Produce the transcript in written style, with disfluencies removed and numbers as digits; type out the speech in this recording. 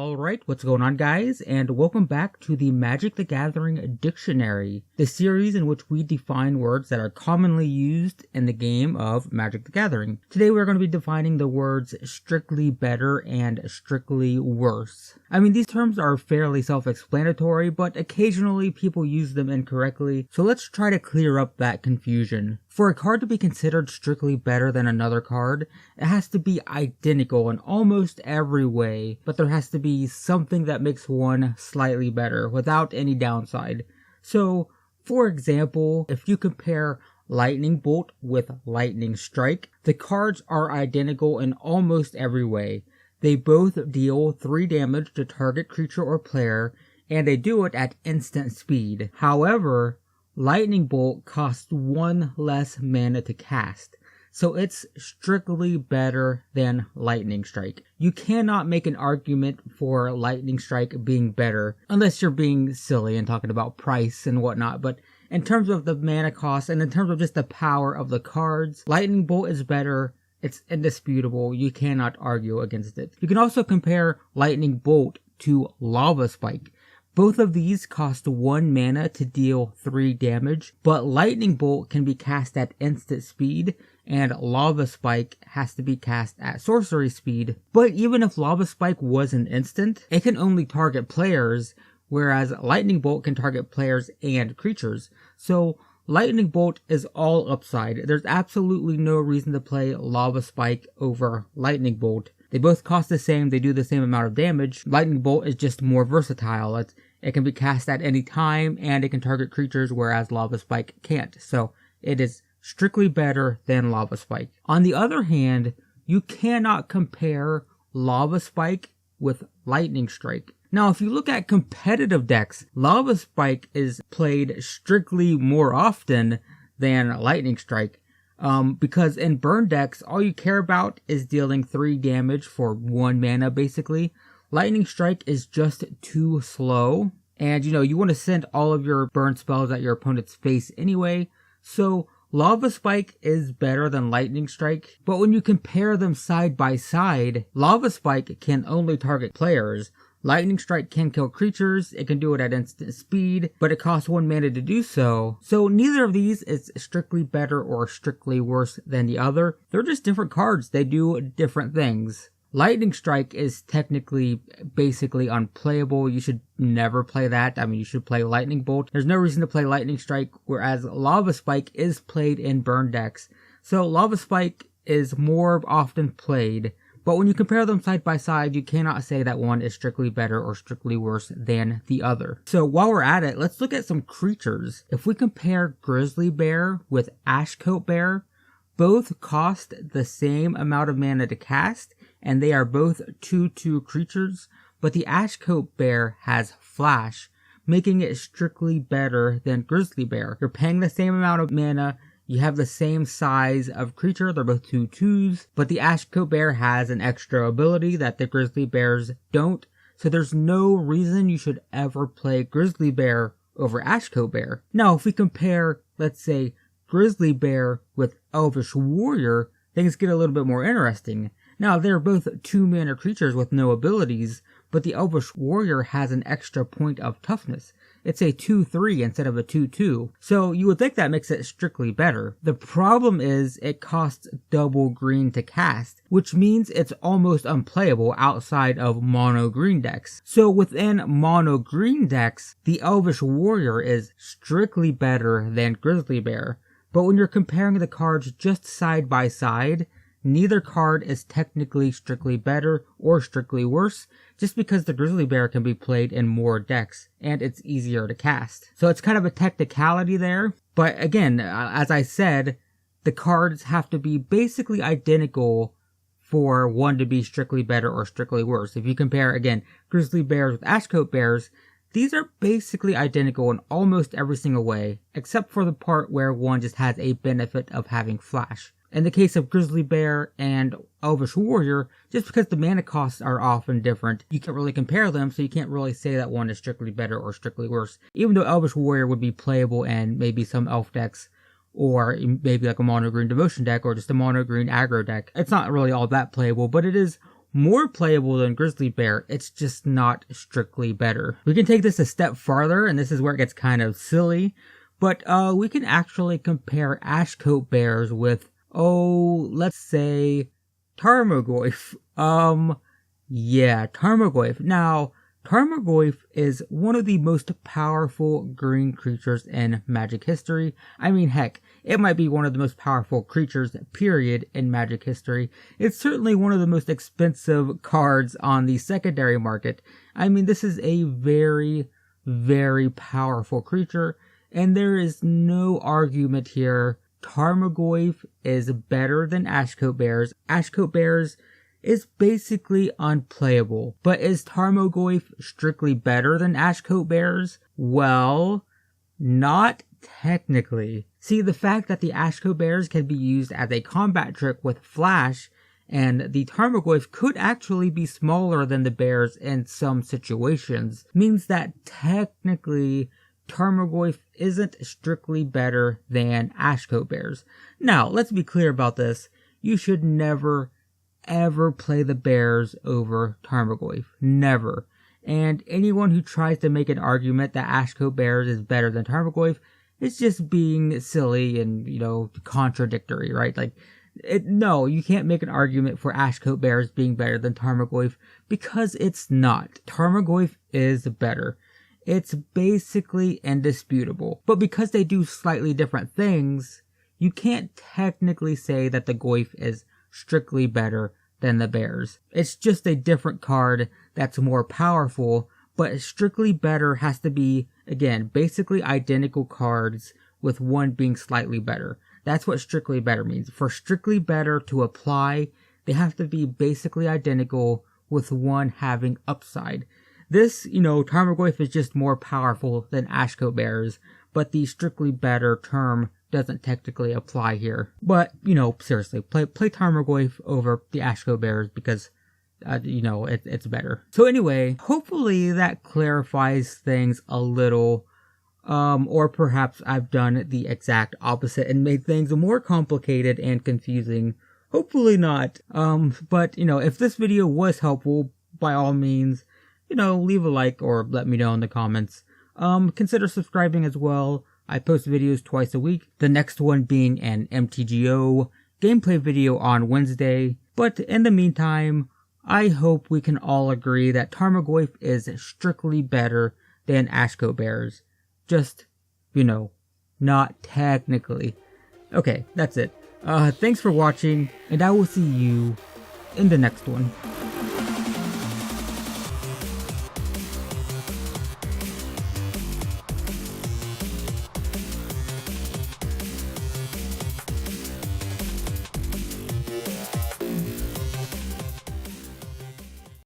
Alright, what's going on guys, and welcome back to the Magic the Gathering Dictionary, the series in which we define words that are commonly used in the game of Magic the Gathering. Today we're going to be defining the words strictly better and strictly worse. I mean, these terms are fairly self-explanatory, but occasionally people use them incorrectly, so let's try to clear up that confusion. For a card to be considered strictly better than another card, it has to be identical in almost every way, but there has to be something that makes one slightly better without any downside. So, for example, if you compare Lightning Bolt with Lightning Strike, the cards are identical in almost every way. They both deal 3 damage to target creature or player, and they do it at instant speed. However, Lightning Bolt costs 1 less mana to cast, so it's strictly better than Lightning Strike. You cannot make an argument for Lightning Strike being better, unless you're being silly and talking about price and whatnot, but in terms of the mana cost and in terms of just the power of the cards, Lightning Bolt is better. It's indisputable. You cannot argue against it. You can also compare Lightning Bolt to Lava Spike. Both of these cost 1 mana to deal 3 damage, but Lightning Bolt can be cast at instant speed, and Lava Spike has to be cast at sorcery speed. But even if Lava Spike was an instant, it can only target players, whereas Lightning Bolt can target players and creatures. So Lightning Bolt is all upside. There's absolutely no reason to play Lava Spike over Lightning Bolt. They both cost the same, they do the same amount of damage. Lightning Bolt is just more versatile. It can be cast at any time, and it can target creatures, whereas Lava Spike can't. So it is strictly better than Lava Spike. On the other hand, you cannot compare Lava Spike with Lightning Strike. Now, if you look at competitive decks, Lava Spike is played strictly more often than Lightning Strike. Because in burn decks, all you care about is dealing 3 damage for 1 mana, basically. Lightning Strike is just too slow, and you want to send all of your burn spells at your opponent's face anyway, so Lava Spike is better than Lightning Strike, but when you compare them side by side, Lava Spike can only target players. Lightning Strike can kill creatures, it can do it at instant speed, but it costs 1 mana to do so. So neither of these is strictly better or strictly worse than the other. They're just different cards, they do different things. Lightning Strike is technically basically unplayable. You should never play that. I mean, you should play Lightning Bolt. There's no reason to play Lightning Strike, whereas Lava Spike is played in burn decks. So Lava Spike is more often played. But when you compare them side by side, you cannot say that one is strictly better or strictly worse than the other. So while we're at it, let's look at some creatures. If we compare Grizzly Bear with Ashcoat Bear, both cost the same amount of mana to cast, and they are both 2/2 creatures, but the Ashcoat Bear has Flash, making it strictly better than Grizzly Bear. You're paying the same amount of mana, you have the same size of creature, they're both 2/2s, but the Ashcoat Bear has an extra ability that the Grizzly Bears don't, so there's no reason you should ever play Grizzly Bear over Ashcoat Bear. Now, if we compare, let's say, Grizzly Bear with Elvish Warrior, things get a little bit more interesting. Now, they're both 2-mana creatures with no abilities, but the Elvish Warrior has an extra point of toughness. It's a 2/3 instead of a 2/2, so you would think that makes it strictly better. The problem is it costs double green to cast, which means it's almost unplayable outside of mono green decks. So within mono green decks, the Elvish Warrior is strictly better than Grizzly Bear, but when you're comparing the cards just side by side, neither card is technically strictly better or strictly worse, just because the Grizzly Bear can be played in more decks, and it's easier to cast. So it's kind of a technicality there, but again, as I said, the cards have to be basically identical for one to be strictly better or strictly worse. If you compare, again, Grizzly Bears with Ashcoat Bears, these are basically identical in almost every single way, except for the part where one just has a benefit of having Flash. In the case of Grizzly Bear and Elvish Warrior, just because the mana costs are often different, you can't really compare them, so you can't really say that one is strictly better or strictly worse. Even though Elvish Warrior would be playable in maybe some elf decks, or maybe like a mono green devotion deck, or just a mono green aggro deck. It's not really all that playable, but it is more playable than Grizzly Bear, it's just not strictly better. We can take this a step farther, and this is where it gets kind of silly, but we can actually compare Ashcoat Bears with, let's say, Tarmogoyf. Yeah, Tarmogoyf. Now, Tarmogoyf is one of the most powerful green creatures in Magic history. I mean, heck, it might be one of the most powerful creatures, period, in Magic history. It's certainly one of the most expensive cards on the secondary market. I mean, this is a very, very powerful creature, and there is no argument here. Tarmogoyf is better than Ashcoat Bears. Ashcoat Bears is basically unplayable. But is Tarmogoyf strictly better than Ashcoat Bears? Well, not technically. See, the fact that the Ashcoat Bears can be used as a combat trick with Flash, and the Tarmogoyf could actually be smaller than the bears in some situations, means that technically Tarmogoyf isn't strictly better than Ashcoat Bears. Now, let's be clear about this. You should never ever play the bears over Tarmogoyf. Never. And anyone who tries to make an argument that Ashcoat Bears is better than Tarmogoyf is just being silly and, contradictory, right? No, you can't make an argument for Ashcoat Bears being better than Tarmogoyf because it's not. Tarmogoyf is better. It's basically indisputable. But because they do slightly different things, you can't technically say that the Goyf is strictly better than the bears. It's just a different card that's more powerful, but strictly better has to be, again, basically identical cards with one being slightly better. That's what strictly better means. For strictly better to apply, they have to be basically identical with one having upside. This, Tarmogoyf is just more powerful than Ashcoat Bears, but the strictly better term doesn't technically apply here. But, seriously, play Tarmogoyf over the Ashcoat Bears because, it's better. So anyway, hopefully that clarifies things a little, or perhaps I've done the exact opposite and made things more complicated and confusing. Hopefully not. But, if this video was helpful, by all means, leave a like or let me know in the comments. Consider subscribing as well. I post videos twice a week, the next one being an MTGO gameplay video on Wednesday. But in the meantime, I hope we can all agree that Tarmogoyf is strictly better than Ashcoat Bears. Just, not technically. Okay, that's it. Thanks for watching, and I will see you in the next one.